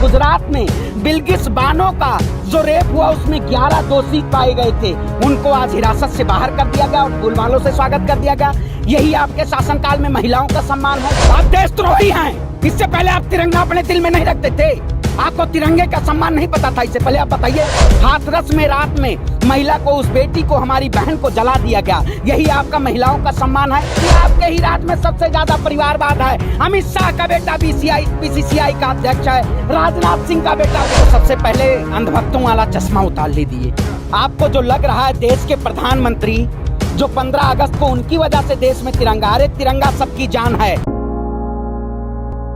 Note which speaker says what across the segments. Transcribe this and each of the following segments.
Speaker 1: गुजरात में बिल्किस बानो का जो रेप हुआ उसमें 11 दोषी पाए गए थे, उनको आज हिरासत से बाहर कर दिया गया और फूलमालों से स्वागत कर दिया गया। यही आपके शासनकाल में महिलाओं का सम्मान है। आप देशद्रोही हैं। इससे पहले आप तिरंगा अपने दिल में नहीं रखते थे, आपको तिरंगे का सम्मान नहीं पता था। इससे पहले आप बताइए, हाथरस में रात में महिला को, उस बेटी को, हमारी बहन को जला दिया गया। यही आपका महिलाओं का सम्मान है कि आपके ही राज्य में सबसे ज्यादा परिवारवाद है। अमित शाह का बेटा बीसीसीआई का अध्यक्ष है, राजनाथ सिंह का बेटा। तो सबसे पहले अंधभक्तों वाला चश्मा उतार लीजिए। आपको जो लग रहा है देश के प्रधानमंत्री जो 15 अगस्त को उनकी वजह से देश में तिरंगा, अरे तिरंगा सबकी जान है।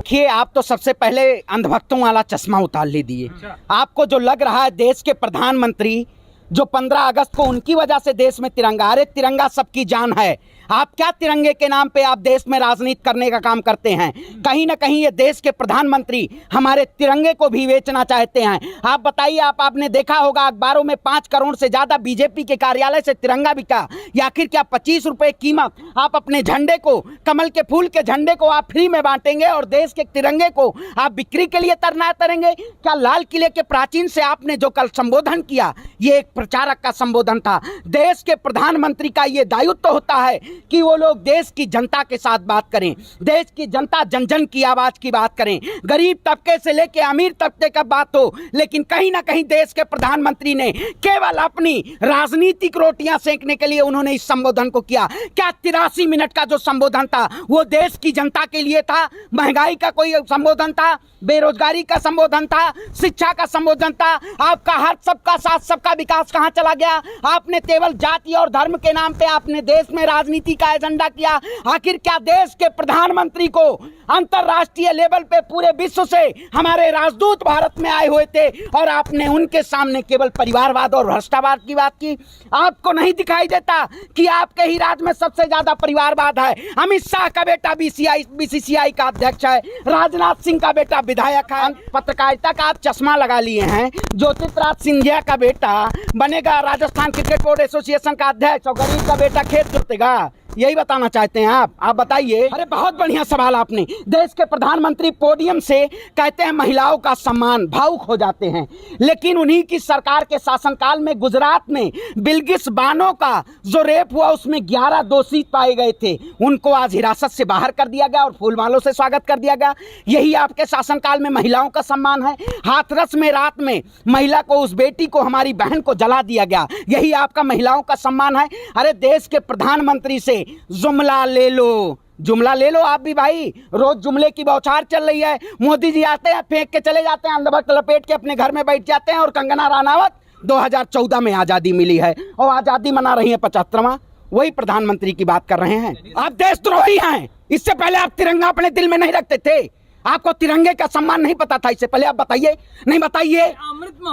Speaker 1: देखिए, आप तो सबसे पहले अंधभक्तों वाला चश्मा उतार लीजिए। आपको जो लग रहा है देश के प्रधानमंत्री जो 15 अगस्त को उनकी वजह से देश में तिरंगा, अरे तिरंगा सबकी जान है। आप क्या तिरंगे के नाम पे आप देश में राजनीति करने का काम करते हैं? कहीं ना कहीं ये देश के प्रधानमंत्री हमारे तिरंगे को भी बेचना चाहते हैं। आप बताइए, आपने देखा होगा अखबारों में 5 करोड़ से ज्यादा बीजेपी के कार्यालय से तिरंगा बिका। या आखिर क्या 25 रुपए कीमत आप अपने झंडे को, कमल के फूल के झंडे को आप फ्री में बांटेंगे और देश के तिरंगे को आप बिक्री के लिए तरेंगे? क्या लाल किले के प्राचीन से आपने जो कल संबोधन किया, ये एक प्रचारक का संबोधन था। देश के प्रधानमंत्री का ये दायित्व होता है कि वो लोग देश की जनता के साथ बात करें, देश की जनता जन जन की आवाज की बात करें, गरीब तबके से लेके अमीर तबके का बात हो। लेकिन कहीं ना कहीं देश के प्रधानमंत्री ने केवल अपनी राजनीतिक रोटियां सेंकने के लिए उन्होंने इस संबोधन को किया। क्या 83 मिनट का जो संबोधन था वो देश की जनता के लिए था? महंगाई का कोई संबोधन था? बेरोजगारी का संबोधन था? शिक्षा का संबोधन था? आपका हर सबका साथ सबका विकास कहां चला गया? आपने केवल जाति और धर्म के नाम पे आपने देश में राजनीति का एजेंडा किया। आखिर क्या देश के प्रधानमंत्री को अंतरराष्ट्रीय लेवल पे पूरे विश्व से हमारे राजदूत भारत में आए हुए थे और आपने उनके सामने केवल परिवारवाद और भ्रष्टाचार की बात की? आपको नहीं दिखाई देता कि आपके ही राज्य में सबसे ज्यादा परिवारवाद है? अमित शाह का बेटा बीसीसीआई का अध्यक्ष है, राजनाथ सिंह का बेटा विधायक है। पत्रकारिता का आप चश्मा लगा लिए हैं। ज्योतिरादित्य सिंधिया का बेटा बनेगा राजस्थान क्रिकेट बोर्ड एसोसिएशन का अध्यक्ष और गरीब का बेटा खेत जोतेगा। यही बताना चाहते हैं आप बताइए। अरे बहुत बढ़िया सवाल आपने। देश के प्रधानमंत्री पोडियम से कहते हैं महिलाओं का सम्मान, भावुक हो जाते हैं। लेकिन उन्हीं की सरकार के शासनकाल में गुजरात में बिल्किस बानो का जो रेप हुआ उसमें 11 दोषी पाए गए थे, उनको आज हिरासत से बाहर कर दिया गया और फूलमालों से स्वागत कर दिया गया। यही आपके शासनकाल में महिलाओं का सम्मान है। हाथरस में रात में महिला को, उस बेटी को, हमारी बहन को जला दिया गया। यही आपका महिलाओं का सम्मान है। अरे देश के प्रधानमंत्री से जुमला ले लो आप भी भाई। रोज जुमले की बौछार चल रही है। मोदी जी आते हैं, फेंक के चले जाते हैं, अंधभक्त लपेट के अपने घर में बैठ जाते हैं। और कंगना रनावत 2014 में आजादी मिली है और आजादी मना रही है 75वां। वही प्रधानमंत्री की बात कर रहे हैं। आप देशद्रोही हैं। इससे पहले आप तिरंगा अपने दिल में नहीं रखते थे, आपको तिरंगे का सम्मान नहीं पता था। इससे पहले आप बताइए, नहीं बताइए।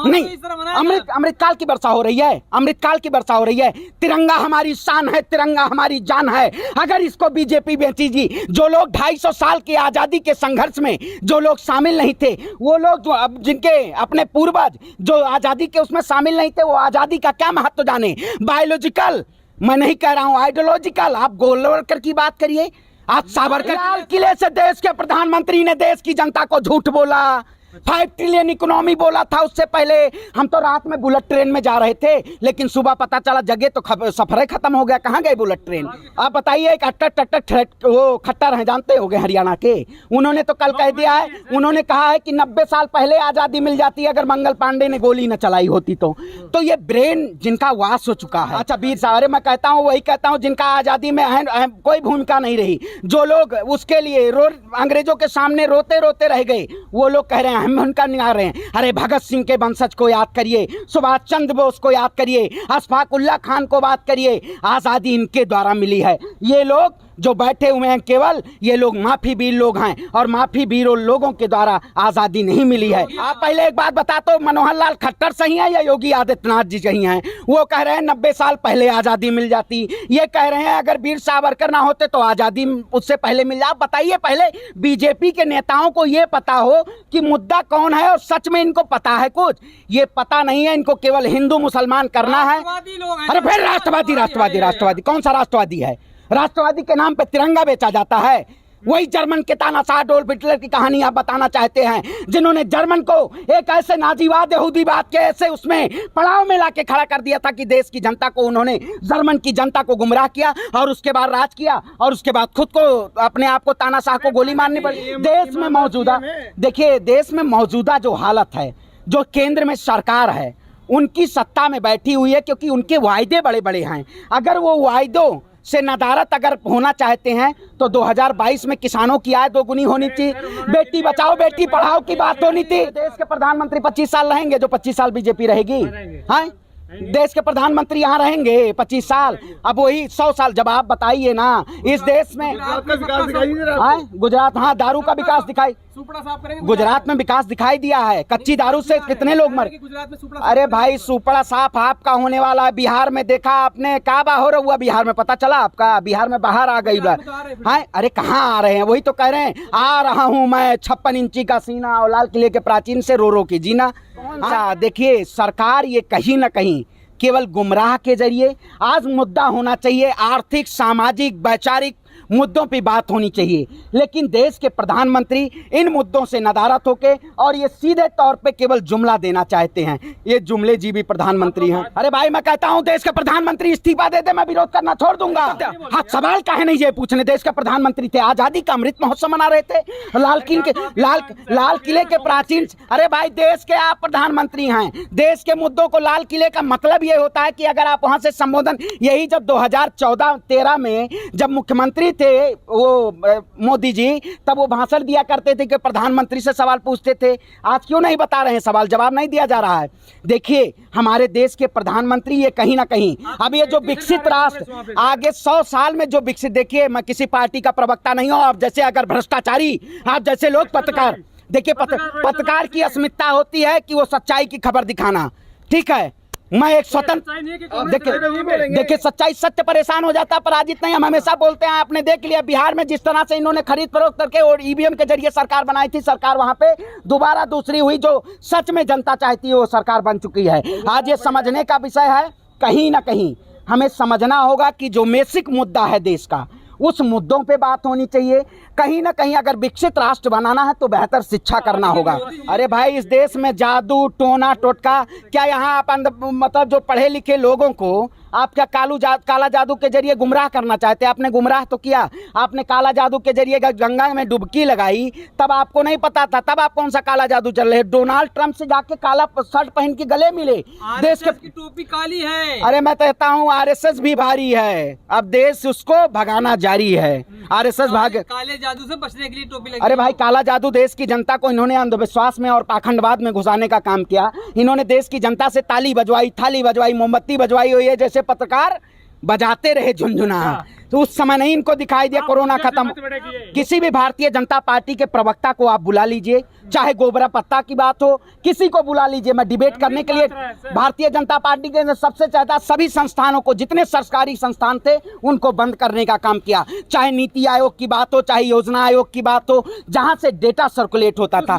Speaker 1: नहीं, अमृतकाल की वर्षा हो रही है, अमृतकाल की वर्षा हो रही है। तिरंगा हमारी शान है, तिरंगा हमारी जान है। अगर इसको बीजेपी बेचेगी, जो लोग 250 साल की आजादी के संघर्ष में जो लोग शामिल नहीं थे, वो लोग जो अब जिनके अपने पूर्वज जो आजादी के उसमें शामिल नहीं थे, वो आजादी का क्या महत्व जाने? बायोलॉजिकल, मैं नहीं कह रहा हूं आइडियोलॉजिकल। आप गोलवलकर की बात करिए। आज साबरकर लाल किले से देश के प्रधानमंत्री ने देश की जनता को झूठ बोला। 5 ट्रिलियन इकोनॉमी बोला था। उससे पहले हम तो रात में बुलेट ट्रेन में जा रहे थे, लेकिन सुबह पता चला जगह तो सफर खत्म हो गया। कहाँ गए बुलेट ट्रेन? आप बताइए। एक वो खट्टर हैं, जानते होंगे, हरियाणा के। उन्होंने तो कल कह दिया है, उन्होंने कहा है कि 90 साल पहले आजादी मिल जाती अगर मंगल पांडे ने गोली न चलाई होती तो ये ब्रेन जिनका वास हो चुका है। अच्छा वीर साहब, मैं कहता हूँ, वही कहता हूँ जिनका आजादी में कोई भूमिका नहीं रही, जो लोग उसके लिए अंग्रेजों के सामने रोते रोते रह गए, वो लोग कह रहे हैं हम उनका निकाल रहे हैं। अरे भगत सिंह के वंशज को याद करिए, सुभाष चंद्र बोस को याद करिए, अशफाक उल्लाह खान को बात करिए। आजादी इनके द्वारा मिली है। ये लोग जो बैठे हुए हैं, केवल ये लोग माफी वीर लोग हैं और माफी वीरों लोगों के द्वारा आजादी नहीं मिली है। आप पहले एक बात बता, तो मनोहर लाल खट्टर सही है या योगी आदित्यनाथ जी सही हैं? वो कह रहे हैं 90 साल पहले आजादी मिल जाती, ये कह रहे हैं अगर वीर सावरकर ना होते तो आजादी उससे पहले मिल जाए। बताइए, पहले बीजेपी के नेताओं को ये पता हो कि मुद्दा कौन है और सच में इनको पता है कुछ? ये पता नहीं है इनको, केवल हिंदू मुसलमान करना है। अरे फिर राष्ट्रवादी कौन सा राष्ट्रवादी है? राष्ट्रवादी के नाम पे तिरंगा बेचा जाता है। वही जर्मन के तानाशाह अडोल्फ हिटलर की कहानी आप बताना चाहते हैं, जिन्होंने जर्मन को एक ऐसे नाजीवाद यहूदीवाद के ऐसे उसमें पड़ाव में लाके खड़ा कर दिया था कि देश की जनता को उन्होंने जर्मन की जनता को गुमराह किया और उसके बाद राज किया और उसके बाद खुद को अपने आप को तानाशाह को गोली मारनी पड़ी। देश में मौजूदा देखिए, देश में मौजूदा जो हालत है, जो केंद्र में सरकार है उनकी सत्ता में बैठी हुई है, क्योंकि उनके वायदे बड़े बड़े हैं। अगर वो वायदों से नदारत अगर होना चाहते हैं तो 2022 में किसानों की आय दोगुनी होनी थी, बेटी बचाओ बेटी पढ़ाओ की बात होनी थी। देश के प्रधानमंत्री 25 साल रहेंगे जो 25 साल बीजेपी रहेगी। हाँ, देश के प्रधानमंत्री यहाँ रहेंगे 25 साल, अब वही 100 साल। जब आप बताइए ना, इस देश में गुजरात, हाँ दारू का विकास दिखाई, गुजरात में विकास दिखाई दिया है। कच्ची दारू से कितने लोग मरे। अरे भाई सुपड़ा साफ आपका होने वाला है। बिहार में देखा आपने क्या बाहर हुआ, बिहार में पता चला आपका, बिहार में बाहर आ गई है। अरे कहाँ आ रहे हैं, वही तो कह रहे हैं, आ रहा हूँ मैं 56 इंची का सीना और लाल किले के प्राचीन से रो रो के जीना। देखिए सरकार ये कहीं ना कहीं केवल गुमराह के जरिए, आज मुद्दा होना चाहिए आर्थिक सामाजिक वैचारिक मुद्दों पे बात होनी चाहिए, लेकिन देश के प्रधानमंत्री इन मुद्दों से नदारत होके और ये सीधे तौर पे केवल जुमला देना चाहते हैं। ये जुमले जीवी प्रधानमंत्री हैं। अरे भाई मैं कहता हूं देश के प्रधानमंत्री इस्तीफा दे दे, मैं विरोध करना छोड़ दूंगा। हाँ, सवाल काहे नहीं ये पूछने, देश के प्रधानमंत्री थे, आजादी का अमृत महोत्सव मना रहे थे, लाल किले के प्राचीन। अरे भाई देश के आप प्रधानमंत्री हैं, देश के मुद्दों को, लाल किले का मतलब ये होता है कि अगर आप वहां से संबोधन, यही जब 2014-13 में जब मुख्यमंत्री थे वो मोदी जी, तब वो भाषण दिया करते थे कि प्रधानमंत्री से सवाल पूछते थे। आज क्यों नहीं बता रहे हैं, सवाल जवाब नहीं दिया जा रहा है। देखिए हमारे देश के प्रधानमंत्री ये कहीं ना कहीं अब ये जो विकसित राष्ट्र आगे 100 साल में जो विकसित, देखिए मैं किसी पार्टी का प्रवक्ता नहीं हूं, आप जैसे अगर भ्रष्टाचारी, आप जैसे लोग पत्रकार, देखिए पत्रकार की अस्मिता होती है कि वो सच्चाई की खबर दिखाना, ठीक है। मैं एक स्वतंत्र, देखिए सच्चाई सत्य परेशान हो जाता, पराजित नहीं। हम हमेशा बोलते हैं, आपने देख लिया बिहार में जिस तरह से इन्होंने खरीद फरोख्त करके और ईवीएम के जरिए सरकार बनाई थी, सरकार वहां पे दोबारा दूसरी हुई, जो सच में जनता चाहती है वो सरकार बन चुकी है। आज ये समझने का विषय है, कहीं ना कहीं हमें समझना होगा कि जो बेसिक मुद्दा है देश का, उस मुद्दों पे बात होनी चाहिए। कहीं ना कहीं अगर विकसित राष्ट्र बनाना है तो बेहतर शिक्षा करना होगा। अरे भाई इस देश में जादू टोना टोटका, क्या यहाँ आप मतलब जो पढ़े लिखे लोगों को आप क्या काला जादू के जरिए गुमराह करना चाहते हैं? आपने गुमराह तो किया, आपने काला जादू के जरिए गंगा में डुबकी लगाई, तब आपको नहीं पता था, तब आप कौन सा काला जादू चल रहे हैं? डोनाल्ड ट्रंप से जाके काला शर्ट पहन के गले मिले, देश की
Speaker 2: टोपी काली है।
Speaker 1: अरे मैं कहता हूँ आरएसएस भी भारी है, अब देश उसको भगाना जारी है। आरएसएस भागे,
Speaker 2: काले जादू से बचने के लिए टोपी लगी।
Speaker 1: अरे भाई काला जादू, देश की जनता को इन्होंने अंधविश्वास में और पाखंडवाद में घुसाने का काम किया। इन्होंने देश की जनता से ताली बजवाई, थाली बजवाई, मोमबत्ती बजवाई हुई है, जैसे पत्रकार बजाते रहे झुनझुना, तो उस समय नहीं इनको दिखाई दिया। कोरोना खत्म, किसी भी भारतीय जनता पार्टी के प्रवक्ता को आप बुला लीजिए, चाहे गोबरा पत्ता की बात हो, किसी को बुला लीजिए, मैं डिबेट करने के लिए भारतीय जनता पार्टी के सबसे ज्यादा सभी संस्थानों को, जितने सरकारी संस्थान थे उनको बंद करने का काम किया, चाहे नीति आयोग की बात हो, चाहे योजना आयोग की बात हो, जहां से डेटा सर्कुलेट होता था।